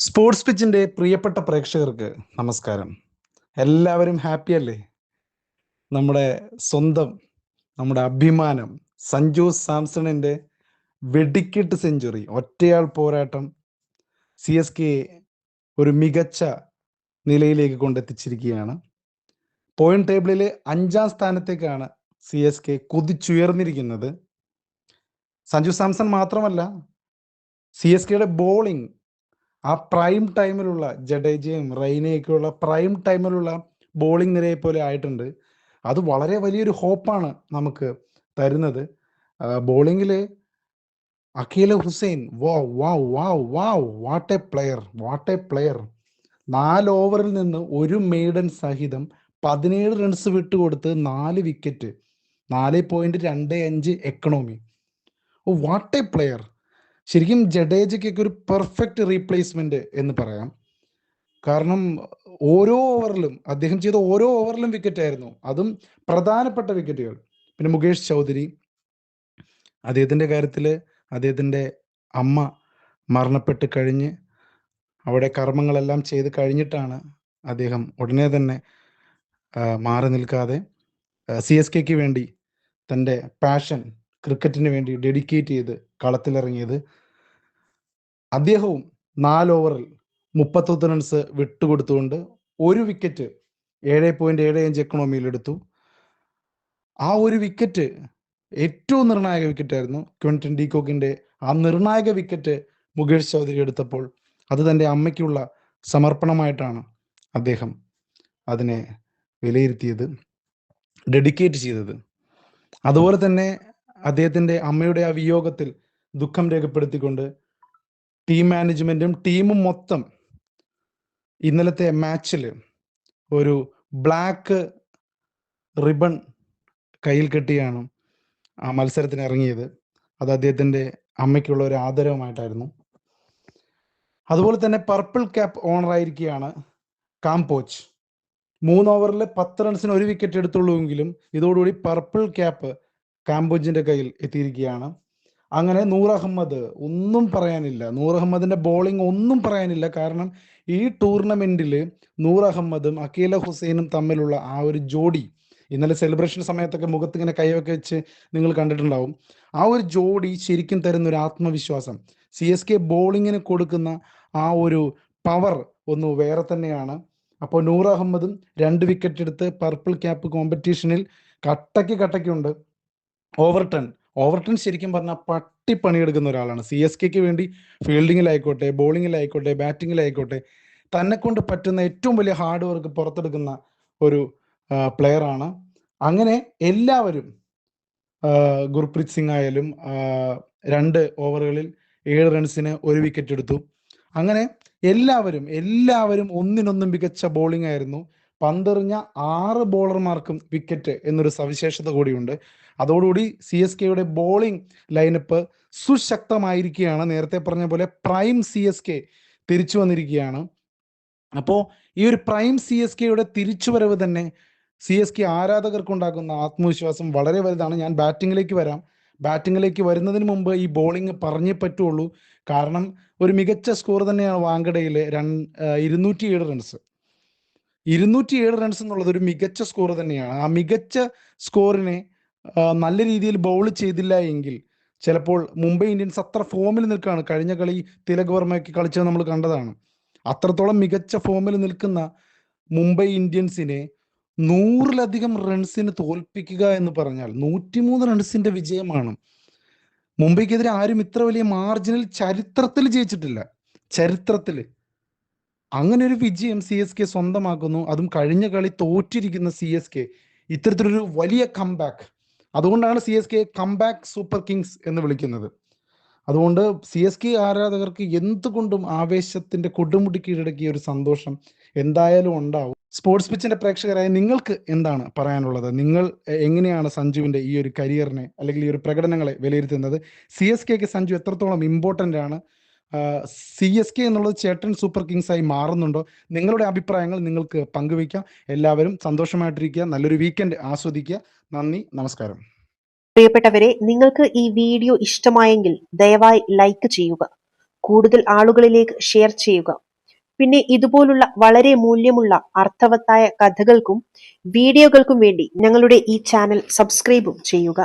Sports പിച്ചിന്റെ പ്രിയപ്പെട്ട പ്രേക്ഷകർക്ക് നമസ്കാരം. എല്ലാവരും ഹാപ്പി അല്ലേ? നമ്മുടെ സ്വന്തം, നമ്മുടെ അഭിമാനം സഞ്ജു സാംസണിന്റെ വെടിക്കെട്ട് സെഞ്ചുറി, ഒറ്റയാൾ പോരാട്ടം സി എസ് കെ ഒരു മികച്ച നിലയിലേക്ക് കൊണ്ടെത്തിച്ചിരിക്കുകയാണ്. പോയിന്റ് ടേബിളിൽ 5ാം സ്ഥാനത്തേക്കാണ് സി എസ് കെ കുതിച്ചുയർന്നിരിക്കുന്നത്. സഞ്ജു സാംസൺ മാത്രമല്ല, സി എസ് കെയുടെ ബോളിംഗ് ആ പ്രൈം ടൈമിലുള്ള ജഡേജയും റെയ്നയൊക്കെയുള്ള പ്രൈം ടൈമിലുള്ള ബോളിംഗ് നിരയെ പോലെ ആയിട്ടുണ്ട്. അത് വളരെ വലിയൊരു ഹോപ്പാണ് നമുക്ക് തരുന്നത്. ബോളിങ്ങിൽ Akeal Hosein, what a player 4 ഓവറിൽ നിന്ന് ഒരു മെയ്ഡൻ സഹിതം 17 റൺസ് വിട്ടുകൊടുത്ത് 4 wicket, 4.25 economy. What a player. ശരിക്കും ജഡേജയ്ക്കൊക്കെ ഒരു പെർഫെക്റ്റ് റീപ്ലേസ്മെന്റ് എന്ന് പറയാം. കാരണം ഓരോ ഓവറിലും അദ്ദേഹം ചെയ്ത ഓരോ ഓവറിലും വിക്കറ്റ് ആയിരുന്നു, അതും പ്രധാനപ്പെട്ട വിക്കറ്റുകൾ. പിന്നെ മുകേഷ് ചൗധരി, അദ്ദേഹത്തിൻ്റെ കാര്യത്തിൽ അദ്ദേഹത്തിൻ്റെ അമ്മ മരണപ്പെട്ട് കഴിഞ്ഞ് അവിടെ കർമ്മങ്ങളെല്ലാം ചെയ്ത് കഴിഞ്ഞിട്ടാണ് അദ്ദേഹം ഉടനെ തന്നെ മാറി നിൽക്കാതെ സി എസ് കെക്ക് വേണ്ടി തൻ്റെ പാഷൻ ക്രിക്കറ്റിന് വേണ്ടി ഡെഡിക്കേറ്റ് ചെയ്ത് കളത്തിലിറങ്ങിയത്. അദ്ദേഹവും 4 ഓവറിൽ 31 റൺസ് വിട്ടുകൊടുത്തുകൊണ്ട് ഒരു വിക്കറ്റ് 7.75 എക്കണോമിയിൽ എടുത്തു. ആ ഒരു വിക്കറ്റ് ഏറ്റവും നിർണായക വിക്കറ്റായിരുന്നു. ക്വിന്റൻ ഡി കോക്കിൻ്റെ ആ നിർണായക വിക്കറ്റ് മുകേഷ് ചൗധരി എടുത്തപ്പോൾ അത് തൻ്റെ അമ്മയ്ക്കുള്ള സമർപ്പണമായിട്ടാണ് അദ്ദേഹം അതിനെ വിലയിരുത്തിയത്, ഡെഡിക്കേറ്റ് ചെയ്തത്. അതുപോലെ തന്നെ അദ്ദേഹത്തിൻ്റെ അമ്മയുടെ ആ വിയോഗത്തിൽ ദുഃഖം രേഖപ്പെടുത്തിക്കൊണ്ട് ടീം മാനേജ്മെൻറ്റും ടീമും മൊത്തം ഇന്നലത്തെ മാച്ചിൽ ഒരു ബ്ലാക്ക് റിബൺ കയ്യിൽ കെട്ടിയാണ് ആ മത്സരത്തിന് ഇറങ്ങിയത്. അത് അദ്ദേഹത്തിൻ്റെ അമ്മയ്ക്കുള്ള ഒരു ആദരവുമായിട്ടായിരുന്നു. അതുപോലെ തന്നെ പർപ്പിൾ ക്യാപ്പ് ഓണറായിരിക്കുകയാണ് കാംപോച്ച്. 3 ഓവറിൽ 10 റൺസിന് ഒരു വിക്കറ്റ് എടുത്തുള്ളൂ എങ്കിലും ഇതോടുകൂടി പർപ്പിൾ ക്യാപ്പ് കാംപോജിൻ്റെ കയ്യിൽ എത്തിയിരിക്കുകയാണ്. അങ്ങനെ നൂർ അഹമ്മദ്, ഒന്നും പറയാനില്ല, നൂർ അഹമ്മദിൻ്റെ ബോളിംഗ് ഒന്നും പറയാനില്ല. കാരണം ഈ ടൂർണമെൻറ്റിൽ നൂർ അഹമ്മദും അഖീൽ ഹുസൈനും തമ്മിലുള്ള ആ ഒരു ജോഡി, ഇന്നലെ സെലിബ്രേഷൻ സമയത്തൊക്കെ മുഖത്ത് ഇങ്ങനെ കൈയൊക്കെ വെച്ച് നിങ്ങൾ കണ്ടിട്ടുണ്ടാവും. ആ ഒരു ജോഡി ശരിക്കും തരുന്ന ഒരു ആത്മവിശ്വാസം, സി എസ് കെ ബോളിങ്ങിന് കൊടുക്കുന്ന ആ ഒരു പവർ ഒന്ന് വേറെ തന്നെയാണ്. അപ്പോൾ നൂർ അഹമ്മദും 2 വിക്കറ്റ് എടുത്ത് പർപ്പിൾ ക്യാപ്പ് കോമ്പറ്റീഷനിൽ കട്ടയ്ക്കുണ്ട്. ഓവർട്ടൺ ശരിക്കും പറഞ്ഞാൽ പണിയെടുക്കുന്ന ഒരാളാണ്. സി എസ് കെക്ക് വേണ്ടി ഫീൽഡിങ്ങിലായിക്കോട്ടെ, ബോളിങ്ങിലായിക്കോട്ടെ, ബാറ്റിങ്ങിലായിക്കോട്ടെ, തന്നെ കൊണ്ട് പറ്റുന്ന ഏറ്റവും വലിയ ഹാർഡ് വർക്ക് പുറത്തെടുക്കുന്ന ഒരു പ്ലെയറാണ്. അങ്ങനെ എല്ലാവരും, ഗുർപ്രീത് സിംഗ് ആയാലും 2 ഓവറുകളിൽ 7 റൺസിന് ഒരു വിക്കറ്റ് എടുത്തു. അങ്ങനെ എല്ലാവരും ഒന്നിനൊന്നും മികച്ച ബോളിംഗ് ആയിരുന്നു. പന്തെറിഞ്ഞ 6 ബോളർമാർക്കും വിക്കറ്റ് എന്നൊരു സവിശേഷത കൂടിയുണ്ട്. അതോടുകൂടി സി എസ് കെയുടെ ബോളിംഗ് ലൈനപ്പ് സുശക്തമായിരിക്കുകയാണ്. നേരത്തെ പറഞ്ഞ പോലെ പ്രൈം സി എസ് കെ തിരിച്ചു വന്നിരിക്കുകയാണ്. അപ്പോൾ ഈ ഒരു പ്രൈം സി എസ് കെയുടെ തിരിച്ചുവരവ് തന്നെ സി എസ് കെ ആരാധകർക്കുണ്ടാക്കുന്ന ആത്മവിശ്വാസം വളരെ വലുതാണ്. ഞാൻ ബാറ്റിങ്ങിലേക്ക് വരുന്നതിന് മുമ്പ് ഈ ബോളിംഗ് പറഞ്ഞേ പറ്റുള്ളൂ. കാരണം ഒരു മികച്ച സ്കോർ തന്നെയാണ് വാങ്കഡയിൽ 207 റൺസ്. 207 റൺസ് എന്നുള്ളത് ഒരു മികച്ച സ്കോർ തന്നെയാണ്. ആ മികച്ച സ്കോറിനെ നല്ല രീതിയിൽ ബൗൾ ചെയ്തില്ല എങ്കിൽ ചിലപ്പോൾ മുംബൈ ഇന്ത്യൻസ് അത്ര ഫോമിൽ നിൽക്കുകയാണ്. കഴിഞ്ഞ കളി തിലക് വർമ്മയ്ക്ക് കളിച്ചത് നമ്മൾ കണ്ടതാണ്. അത്രത്തോളം മികച്ച ഫോമിൽ നിൽക്കുന്ന മുംബൈ ഇന്ത്യൻസിനെ 100-ലധികം റൺസിന് തോൽപ്പിക്കുക എന്ന് പറഞ്ഞാൽ 103 റൺസിന്റെ വിജയമാണ്. മുംബൈക്കെതിരെ ആരും ഇത്ര വലിയ മാർജിനിൽ ചരിത്രത്തിൽ ജയിച്ചിട്ടില്ല. അങ്ങനെ ഒരു വിജയം സി എസ് കെ സ്വന്തമാക്കുന്നു. അതും കഴിഞ്ഞ കളി തോറ്റിരിക്കുന്ന സി എസ് കെ ഇത്തരത്തിലൊരു വലിയ കംബാക്ക്. അതുകൊണ്ടാണ് C S K comeback super Kings എന്ന് വിളിക്കുന്നത്. അതുകൊണ്ട് സി എസ് കെ ആരാധകർക്ക് എന്തുകൊണ്ടും ആവേശത്തിന്റെ കൊടുമുടി കീഴടക്കിയ ഒരു സന്തോഷം എന്തായാലും ഉണ്ടാവും. സ്പോർട്സ് പിച്ചിന്റെ പ്രേക്ഷകരായ നിങ്ങൾക്ക് എന്താണ് പറയാനുള്ളത്? നിങ്ങൾ എങ്ങനെയാണ് സഞ്ജുവിന്റെ ഈ ഒരു കരിയറിനെ അല്ലെങ്കിൽ ഈ ഒരു പ്രകടനങ്ങളെ വിലയിരുത്തുന്നത്? സി എസ് കെക്ക് സഞ്ജു എത്രത്തോളം ഇമ്പോർട്ടൻ്റ് ആണ്? സി എസ് കെ എന്നുള്ളത് ചേട്ടൻ സൂപ്പർ കിങ്സ് ആയി മാറുന്നുണ്ടോ? നിങ്ങളുടെ അഭിപ്രായങ്ങൾ നിങ്ങൾക്ക് പങ്കുവയ്ക്കാം. എല്ലാവരും സന്തോഷമായിട്ടിരിക്കുക, നല്ലൊരു വീക്കെൻഡ് ആസ്വദിക്കുക. നന്ദി, നമസ്കാരം. പ്രിയപ്പെട്ടവരെ, നിങ്ങൾക്ക് ഈ വീഡിയോ ഇഷ്ടമായെങ്കിൽ ദയവായി ലൈക്ക് ചെയ്യുക, കൂടുതൽ ആളുകളിലേക്ക് ഷെയർ ചെയ്യുക. പിന്നെ ഇതുപോലുള്ള വളരെ മൂല്യമുള്ള അർത്ഥവത്തായ കഥകൾക്കും വീഡിയോകൾക്കും വേണ്ടി ഞങ്ങളുടെ ഈ ചാനൽ സബ്സ്ക്രൈബും ചെയ്യുക.